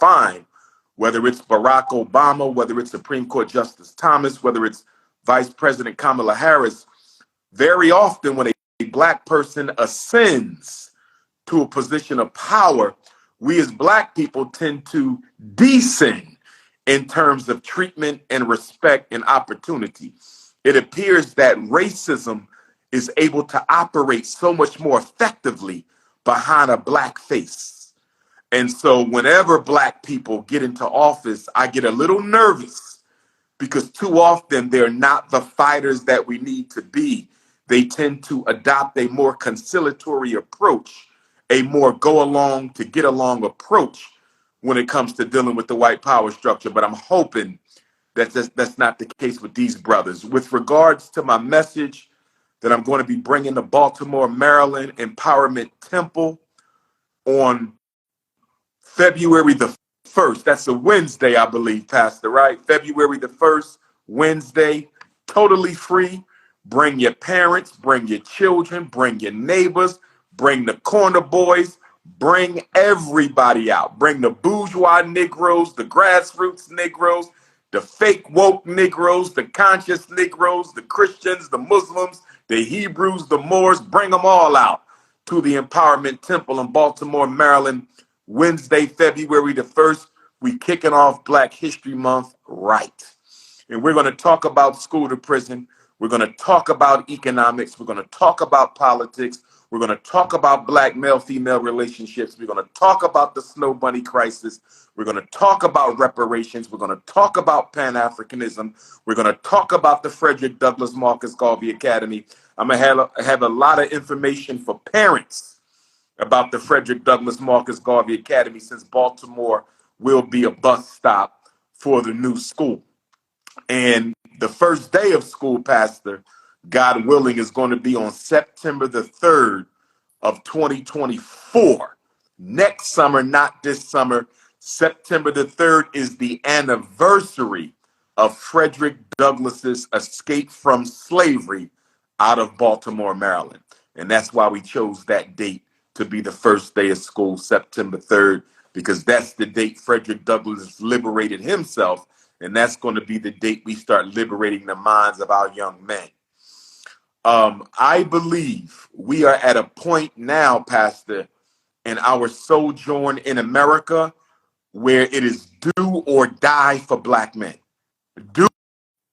find, whether it's Barack Obama, whether it's Supreme Court Justice Thomas, whether it's Vice President Kamala Harris, very often when a Black person ascends to a position of power, we as Black people tend to descend in terms of treatment and respect and opportunity. It appears that racism is able to operate so much more effectively behind a Black face. And so whenever Black people get into office, I get a little nervous because too often they're not the fighters that we need to be. They tend to adopt a more conciliatory approach, a more go along to get along approach when it comes to dealing with the white power structure. But I'm hoping that that's not the case with these brothers. With regards to my message that I'm going to be bringing to Baltimore, Maryland Empowerment Temple on February the 1st. That's a Wednesday, I believe, Pastor, right? February the 1st, Wednesday, totally free. Bring your parents, bring your children, bring your neighbors, bring the corner boys, bring everybody out. Bring the bourgeois Negroes, the grassroots Negroes, the fake woke Negroes, the conscious Negroes, the Christians, the Muslims, the Hebrews, the Moors. Bring them all out to the Empowerment Temple in Baltimore, Maryland, Wednesday, February the 1st. We kicking off Black History Month right. And we're going to talk about school to prison. We're going to talk about economics. We're going to talk about politics. We're going to talk about Black male-female relationships. We're going to talk about the Snow Bunny crisis. We're going to talk about reparations. We're going to talk about Pan-Africanism. We're going to talk about the Frederick Douglass Marcus Garvey Academy. I'm going to have a lot of information for parents about the Frederick Douglass Marcus Garvey Academy, since Baltimore will be a bus stop for the new school. And the first day of school, Pastor, God willing, is going to be on September the 3rd of 2024. Next summer, not this summer. September the 3rd is the anniversary of Frederick Douglass's escape from slavery out of Baltimore, Maryland. And that's why we chose that date to be the first day of school, September 3rd, because that's the date Frederick Douglass liberated himself. And that's going to be the date we start liberating the minds of our young men. I believe we are at a point now, Pastor, in our sojourn in America where it is do or die for Black men. Do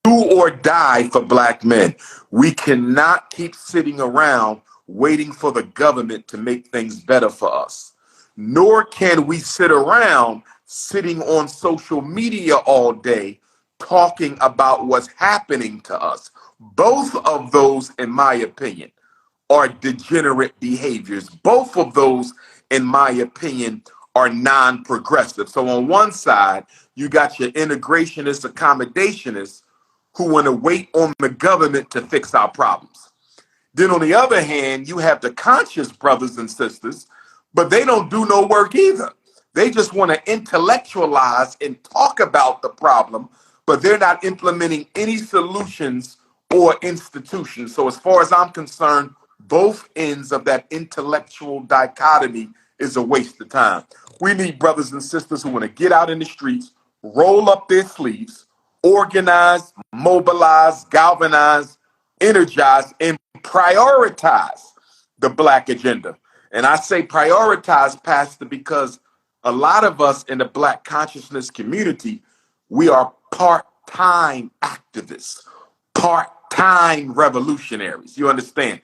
or die for Black men. We cannot keep sitting around waiting for the government to make things better for us. Nor can we sit around sitting on social media all day talking about what's happening to us. Both of those, in my opinion, are degenerate behaviors. Both of those, in my opinion, are non-progressive. So on one side, you got your integrationists, accommodationists who want to wait on the government to fix our problems. Then on the other hand, you have the conscious brothers and sisters, but they don't do no work either. They just want to intellectualize and talk about the problem, but they're not implementing any solutions or institutions. So as far as I'm concerned, both ends of that intellectual dichotomy is a waste of time. We need brothers and sisters who want to get out in the streets, roll up their sleeves, organize, mobilize, galvanize, energize, and prioritize the Black agenda. And I say prioritize, Pastor, because a lot of us in the Black consciousness community, we are part-time activists, part-time revolutionaries. You understand?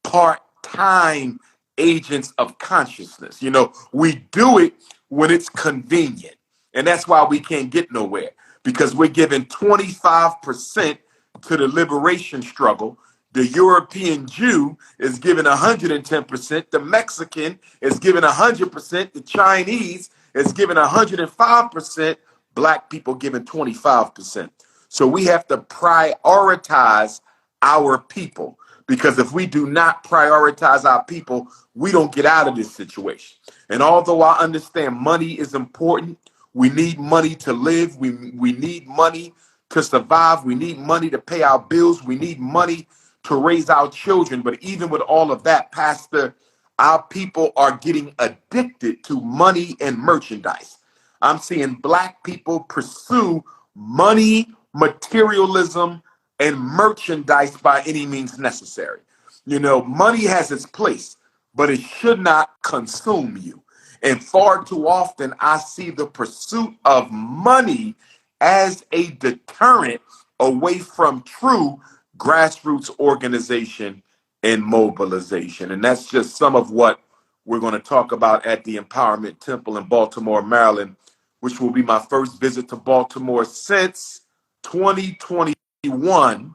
Part-time agents of consciousness. You know, we do it when it's convenient. And that's why we can't get nowhere, because we're giving 25% to the liberation struggle. The European Jew is giving 110%. The Mexican is giving 100%. The Chinese is giving 105%. Black people giving 25%. So we have to prioritize our people, because if we do not prioritize our people, we don't get out of this situation. And although I understand money is important, we need money to live. We need money to survive. We need money to pay our bills. We need money to raise our children. But even with all of that, Pastor, our people are getting addicted to money and merchandise. I'm seeing black people pursue money, materialism, and merchandise by any means necessary. You know, money has its place, but it should not consume you. And far too often, I see the pursuit of money as a deterrent away from true grassroots organization and mobilization. And that's just some of what we're going to talk about at the Empowerment Temple in Baltimore, Maryland, which will be my first visit to Baltimore since 2021,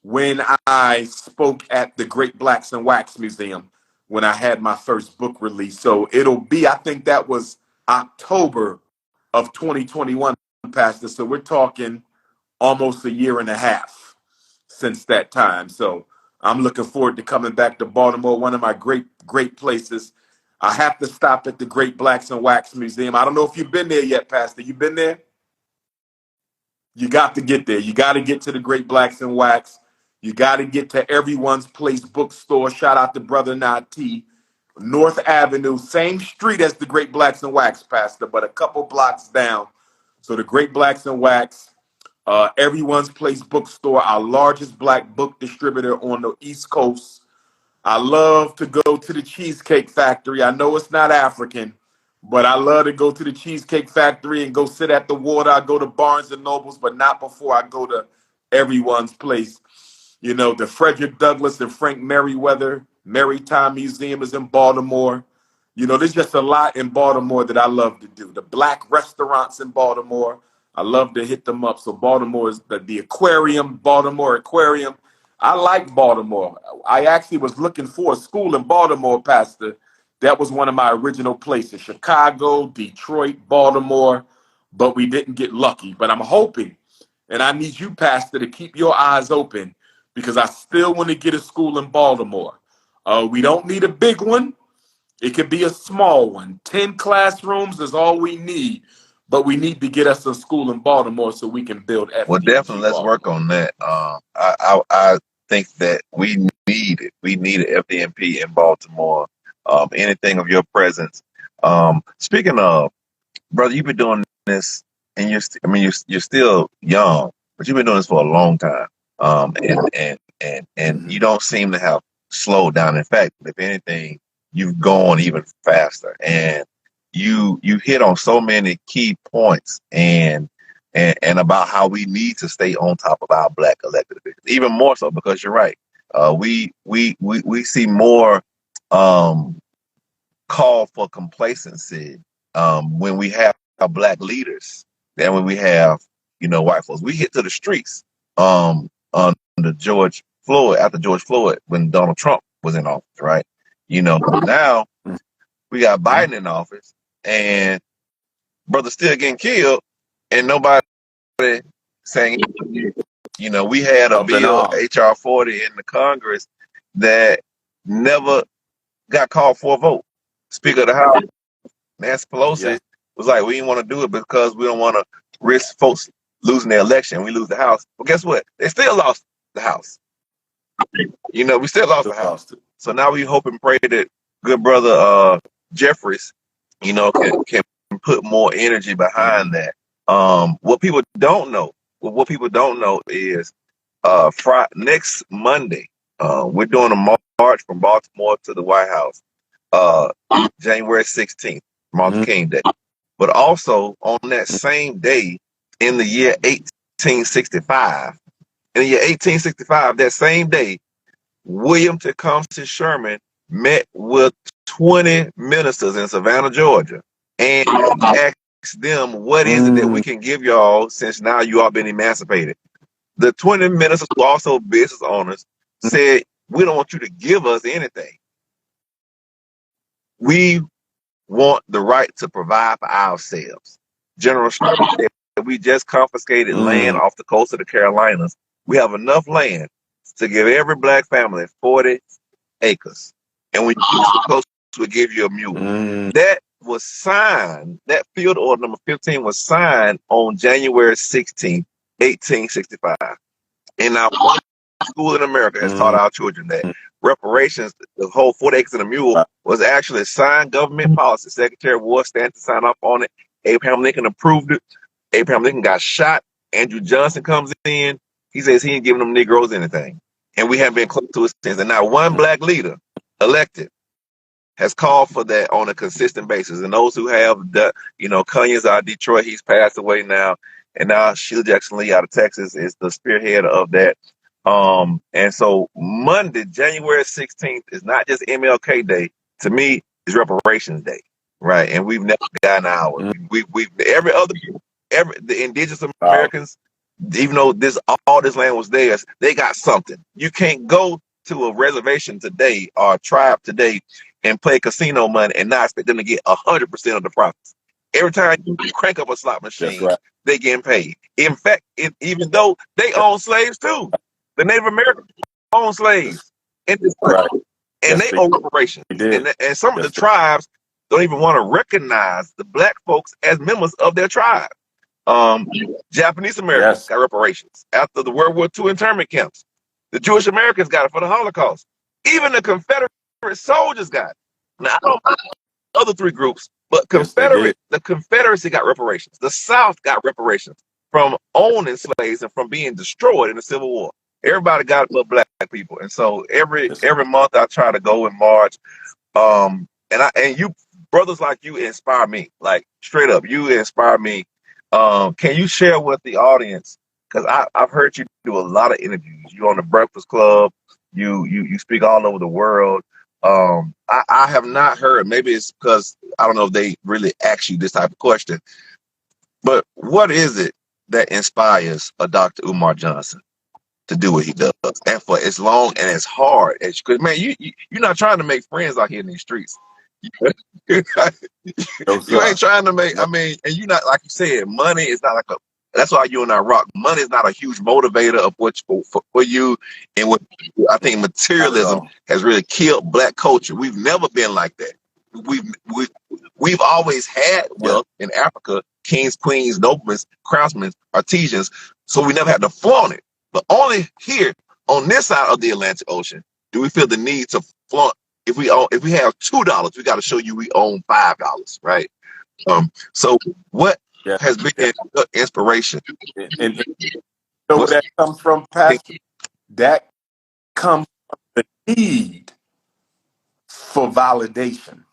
when I spoke at the Great Blacks in Wax Museum when I had my first book release. So it'll be, I think that was October of 2021, Pastor. So we're talking almost a year and a half since that time. So I'm looking forward to coming back to Baltimore, one of my great places. I have to stop at the Great Blacks in Wax Museum. I don't know if you've been there yet, Pastor. You been there? You got to get there. You got to get to the Great Blacks in Wax. You got to get to Everyone's Place bookstore. Shout out to Brother Nati. North Avenue, same street as the Great Blacks in Wax, Pastor, but a couple blocks down. So the Great Blacks in Wax, Everyone's Place bookstore, our largest black book distributor on the East Coast. I love to go to the Cheesecake Factory. I know it's not African, but I love to go to the Cheesecake Factory and go sit at the water. I go to Barnes and Nobles, but not before I go to Everyone's Place. You know, the Frederick Douglass and Frank Merriweather Maritime Museum is in Baltimore. You know, there's just a lot in Baltimore that I love to do. The black restaurants in Baltimore, I love to hit them up. So Baltimore is the aquarium, Baltimore Aquarium. I like Baltimore. I actually was looking for a school in Baltimore, Pastor. That was one of my original places. Chicago, Detroit, Baltimore, but we didn't get lucky. But I'm hoping, and I need you, Pastor, to keep your eyes open because I still want to get a school in Baltimore. We don't need a big one. It could be a small one. 10 classrooms is all we need. But we need to get us a school in Baltimore so we can build FDG. Well, definitely, let's work on that. I think that we need it. We need an FDNP in Baltimore. Anything of your presence. Speaking of, brother, you've been doing this, and you're still young, but you've been doing this for a long time. And you don't seem to have slowed down. In fact, if anything, you've gone even faster. And you hit on so many key points and about how we need to stay on top of our black elected officials, even more so because you're right. We see more call for complacency when we have our black leaders than when we have white folks. We hit to the streets under George Floyd, after George Floyd, when Donald Trump was in office, right? Now we got Biden in office, and brother's still getting killed, and nobody saying, we had a bill, HR 40 in the Congress that never got called for a vote. Speaker of the House, Nancy Pelosi, was like, we didn't want to do it because we don't want to risk folks losing their election. We lose the House. Well, guess what? They still lost the House. We still lost the House. So now we hope and pray that good brother Jeffries, can put more energy behind that. What people don't know is next Monday, we're doing a march from Baltimore to the White House, January 16th, Martin Luther King Day. But also on that same day in the year 1865, that same day, William Tecumseh Sherman met with 20 ministers in Savannah, Georgia, and asked them, what is it that we can give y'all since now you all been emancipated? The 20 ministers, who are also business owners, said, we don't want you to give us anything. We want the right to provide for ourselves. General Sherman said, we just confiscated land off the coast of the Carolinas. We have enough land to give every black family 40 acres. And when you use the coast, we'll give you a mule. That was signed, that field order number 15 was signed on January 16th, 1865. And our school in America has taught our children that reparations, the whole 40 acres and a mule, was actually signed government policy. Secretary of War stands to sign up on it. Abraham Lincoln approved it. Abraham Lincoln got shot. Andrew Johnson comes in. He says he ain't giving them Negroes anything. And we haven't been close to it since. And now one black leader elected has called for that on a consistent basis. And those who have, Onions out of Detroit, he's passed away now. And now 𝚂𝚸𝙺𝚂𝙸𝙱𝚀 out of Texas is the spearhead of that. And so Monday, January 16th is not just MLK Day. To me, it's Reparations Day, right? And we've never gotten ours. The indigenous Americans, even though all this land was theirs, they got something. You can't go to a reservation today or a tribe today and play casino money and not expect them to get 100% of the profits. Every time you crank up a slot machine, they getting paid. In fact, even though they own slaves too, the Native Americans own slaves in this country, and they owe reparations. And some of the tribes don't even want to recognize the black folks as members of their tribe. Japanese Americans got reparations after the World War II internment camps. The Jewish Americans got it for the Holocaust. Even the Confederate soldiers got it. Now, I don't know the other three groups, but the Confederacy got reparations. The South got reparations from owning slaves and from being destroyed in the Civil War. Everybody got it but black people. And so every month I try to go in March. And you brothers like you inspire me. Like straight up, you inspire me. Can you share with the audience? Because I've heard you do a lot of interviews. You on the Breakfast Club. You speak all over the world. I have not heard. Maybe it's because I don't know if they really ask you this type of question. But what is it that inspires a Dr. Umar Johnson to do what he does, and for as long and as hard as you could? Man, you're not trying to make friends out here in these streets. You ain't trying to make. I mean, and you not, like you said, money is not like a. That's why you and I rock. Money is not a huge motivator of what for you, and what I think materialism has really killed black culture. We've never been like that. We've always had wealth in Africa: kings, queens, noblemen, craftsmen, artisans. So we never had to flaunt it. But only here on this side of the Atlantic Ocean do we feel the need to flaunt. If we have $2, we got to show you we own $5, right? So what has been inspiration? And where that comes from, Pastor? That comes from the need for validation,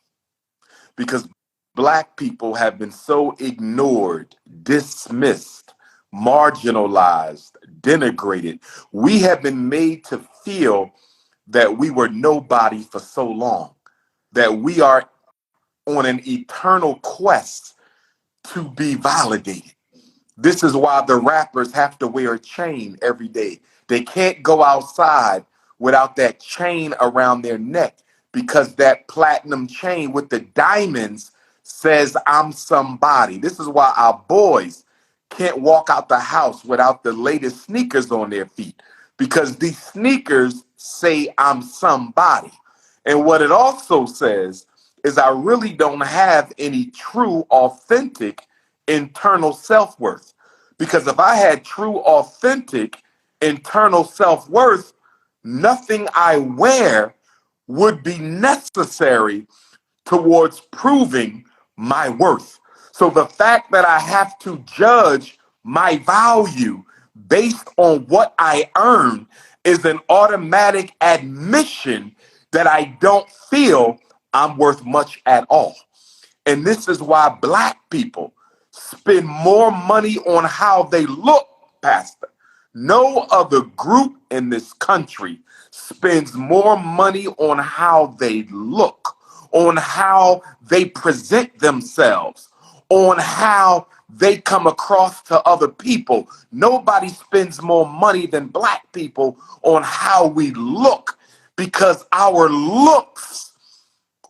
because black people have been so ignored, dismissed, marginalized, denigrated. We have been made to feel that we were nobody for so long, that we are on an eternal quest to be validated. This is why the rappers have to wear a chain every day. They can't go outside without that chain around their neck, because that platinum chain with the diamonds says, I'm somebody. This is why our boys can't walk out the house without the latest sneakers on their feet, because these sneakers say I'm somebody. And what it also says is I really don't have any true, authentic internal self-worth. Because if I had true, authentic internal self-worth, nothing I wear would be necessary towards proving my worth. So the fact that I have to judge my value based on what I earn is an automatic admission that I don't feel I'm worth much at all. And this is why black people spend more money on how they look, Pastor. No other group in this country spends more money on how they look, on how they present themselves, on how they come across to other people. Nobody spends more money than black people on how we look, because our looks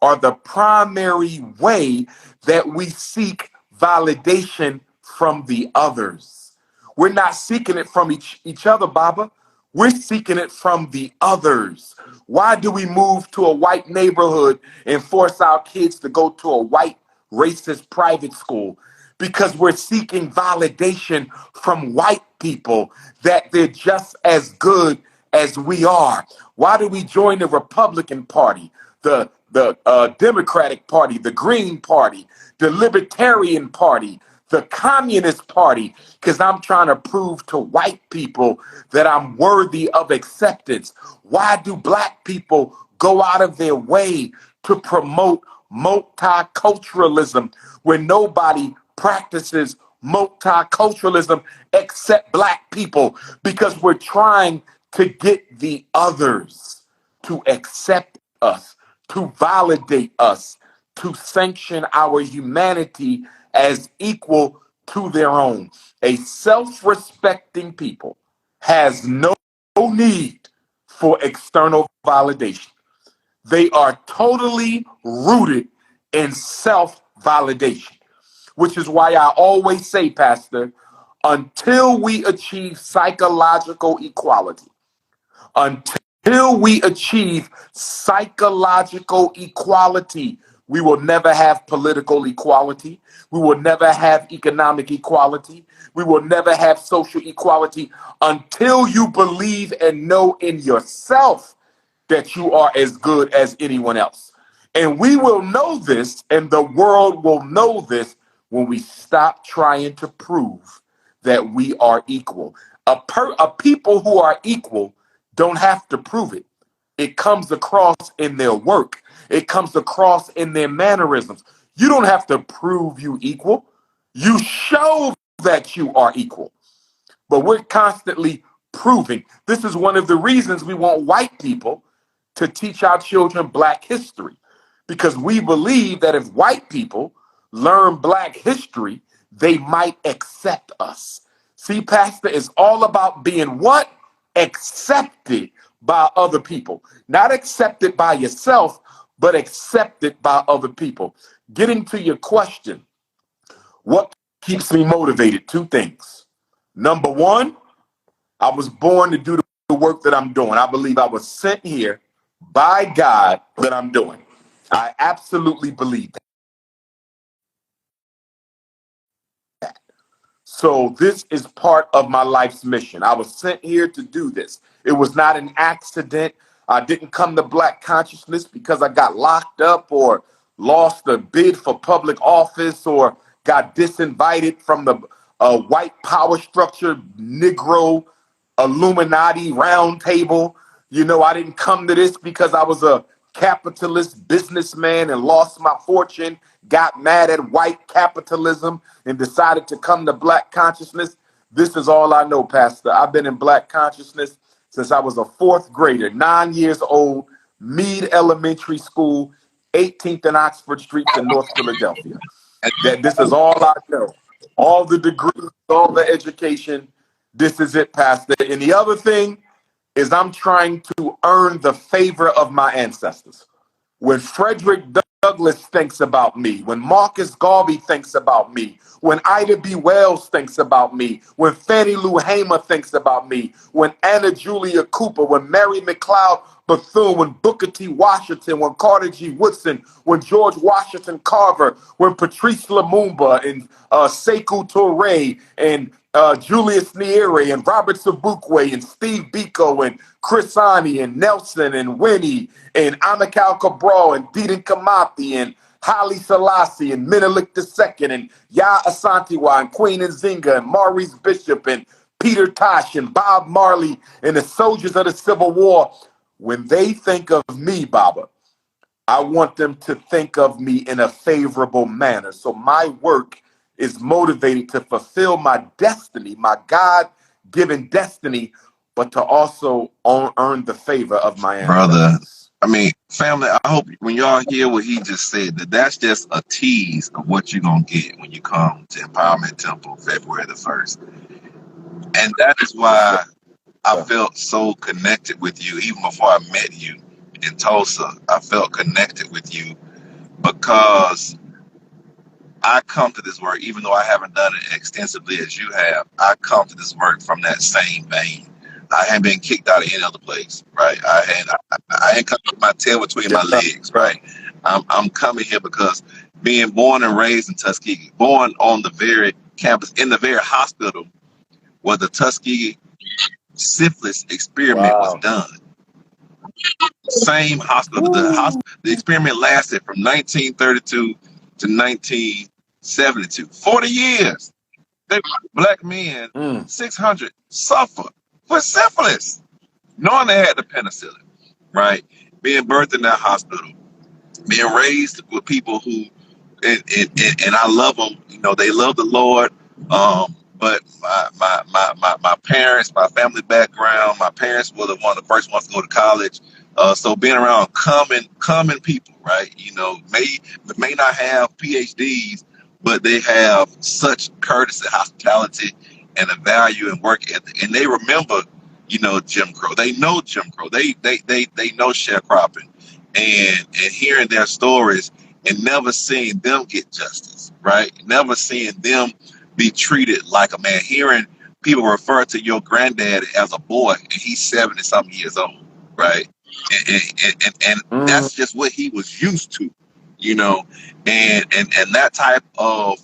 are the primary way that we seek validation from the others. We're not seeking it from each other, Baba. We're seeking it from the others. Why do we move to a white neighborhood and force our kids to go to a white racist private school? Because we're seeking validation from white people that they're just as good as we are. Why do we join the Republican Party? the Democratic Party, the Green Party, the Libertarian Party, the Communist Party, because I'm trying to prove to white people that I'm worthy of acceptance. Why do black people go out of their way to promote multiculturalism when nobody practices multiculturalism except black people? Because we're trying to get the others to accept us, to validate us, to sanction our humanity as equal to their own. A self-respecting people has no need for external validation. They are totally rooted in self-validation, which is why I always say, Pastor, until we achieve psychological equality, until we achieve psychological equality, we will never have political equality. We will never have economic equality. We will never have social equality until you believe and know in yourself that you are as good as anyone else. And we will know this, and the world will know this when we stop trying to prove that we are equal. A people who are equal don't have to prove it. It comes across in their work. It comes across in their mannerisms. You don't have to prove you equal. You show that you are equal. But we're constantly proving. This is one of the reasons we want white people to teach our children black history, because we believe that if white people learn black history, they might accept us. See, Pastor, it's all about being what? Accepted by other people. Not accepted by yourself, but accepted by other people. Getting to your question, what keeps me motivated? Two things. Number one, I was born to do the work that I'm doing. I believe I was sent here by God that I'm doing. I absolutely believe that. So this is part of my life's mission. I was sent here to do this. It was not an accident. I didn't come to Black consciousness because I got locked up or lost a bid for public office or got disinvited from the white power structure, Negro Illuminati roundtable. You know, I didn't come to this because I was a capitalist businessman and lost my fortune, got mad at white capitalism, and decided to come to Black consciousness. This is all I know, Pastor. I've been in Black consciousness since I was a fourth grader, 9 years old, Meade Elementary School, 18th and Oxford Streets in North Philadelphia. That this is all I know. All the degrees, all the education. This is it, Pastor. And the other thing is I'm trying to earn the favor of my ancestors. When Frederick Douglass thinks about me, when Marcus Garvey thinks about me, when Ida B. Wells thinks about me, when Fannie Lou Hamer thinks about me, when Anna Julia Cooper, when Mary McLeod Bethune, when Booker T. Washington, when Carter G. Woodson, when George Washington Carver, when Patrice Lumumba and Sekou Touré and Julius Nyerere and Robert Sobukwe and Steve Biko and Chris Ani and Nelson and Winnie and Amilcar Cabral and Didi Kamathi and Haile Selassie and Menelik II and Ya Asantewa and Queen Nzinga and Maurice Bishop and Peter Tosh and Bob Marley and the soldiers of the Civil War. When they think of me, Baba, I want them to think of me in a favorable manner. So my work is motivated to fulfill my destiny, my God-given destiny, but to also earn the favor of my ancestors. Brother, I mean, family, I hope when y'all hear what he just said, that's just a tease of what you're going to get when you come to Empowerment Temple February the 1st. And that is why I felt so connected with you. Even before I met you in Tulsa, I felt connected with you because I come to this work, even though I haven't done it extensively as you have, I come to this work from that same vein. I haven't been kicked out of any other place, right? I ain't coming with my tail between my legs, right? I'm coming here because being born and raised in Tuskegee, born on the very campus, in the very hospital where the Tuskegee syphilis experiment was done. Same hospital. The experiment lasted from 1932 to 1972. 40 years. Black men, 600, suffer with syphilis, knowing they had the penicillin, right? Being birthed in that hospital, being raised with people who, and I love them. You know, they love the Lord. But my parents, my family background, my parents were one of the first ones to go to college. So being around common people, right? You know, may not have PhDs, but they have such courtesy, hospitality, and a value and work ethic. And they remember, you know, Jim Crow. They know Jim Crow. They know sharecropping, and hearing their stories and never seeing them get justice, right? Never seeing them be treated like a man. Hearing people refer to your granddad as a boy, and he's 70-something years old, right? And that's just what he was used to, you know. And that type of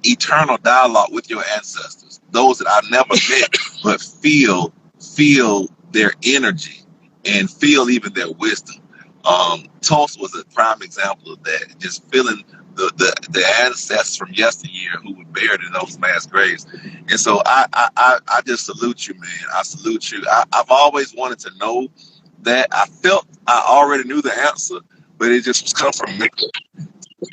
eternal dialogue with your ancestors, those that I've never met, but feel their energy and feel even their wisdom. Tulsa was a prime example of that. Just feeling the ancestors from yesteryear who were buried in those mass graves. And so I just salute you, man. I salute you. I've always wanted to know that. I felt I already knew the answer, but it just was confirmation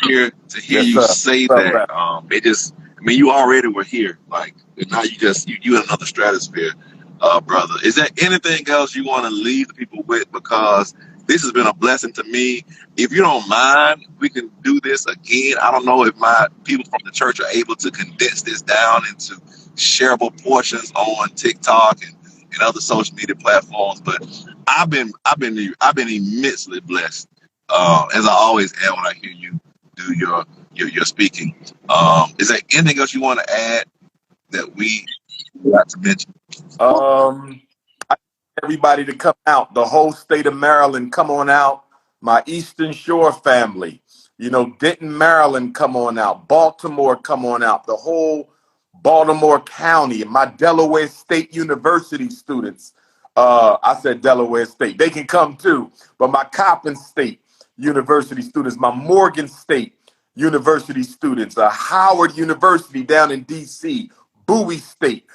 to hear Yes, you sir. say What's up, that. Pastor? It just, I mean, you already were here, like, and now you in another stratosphere, brother. Is there anything else you want to leave the people with? Because this has been a blessing to me. If you don't mind, we can do this again. I don't know if my people from the church are able to condense this down into shareable portions on TikTok and other social media platforms, but I've been immensely blessed, as I always am when I hear you do your speaking. Is there anything else you want to add that we got to mention? I need everybody to come out. The whole state of Maryland, come on out. My Eastern Shore family, you know, Denton, Maryland, come on out. Baltimore, come on out. The whole Baltimore County, my Delaware State University students. I said Delaware State. They can come too. But my Coppin State University students, my Morgan State University students, Howard University down in D.C., Bowie State,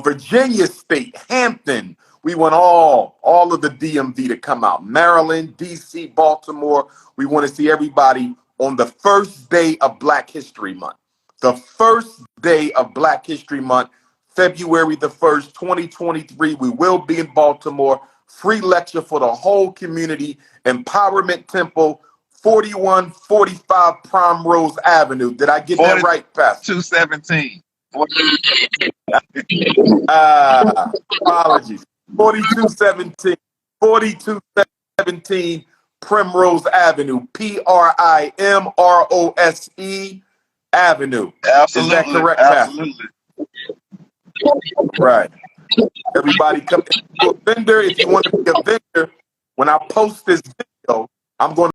Virginia State, Hampton. We want all of the DMV to come out. Maryland, D.C., Baltimore. We want to see everybody on the first day of Black History Month. The first day of Black History Month, February the 1st, 2023. We will be in Baltimore. Free lecture for the whole community. Empowerment Temple, 4145 Primrose Avenue. Did I get that right, Pastor? 217. Apologies. 4217 Primrose Avenue, Primrose Avenue. Is that Absolutely, correct, Pastor? absolutely. Right. Everybody come to a vendor. If you want to be a vendor, when I post this video, I'm going to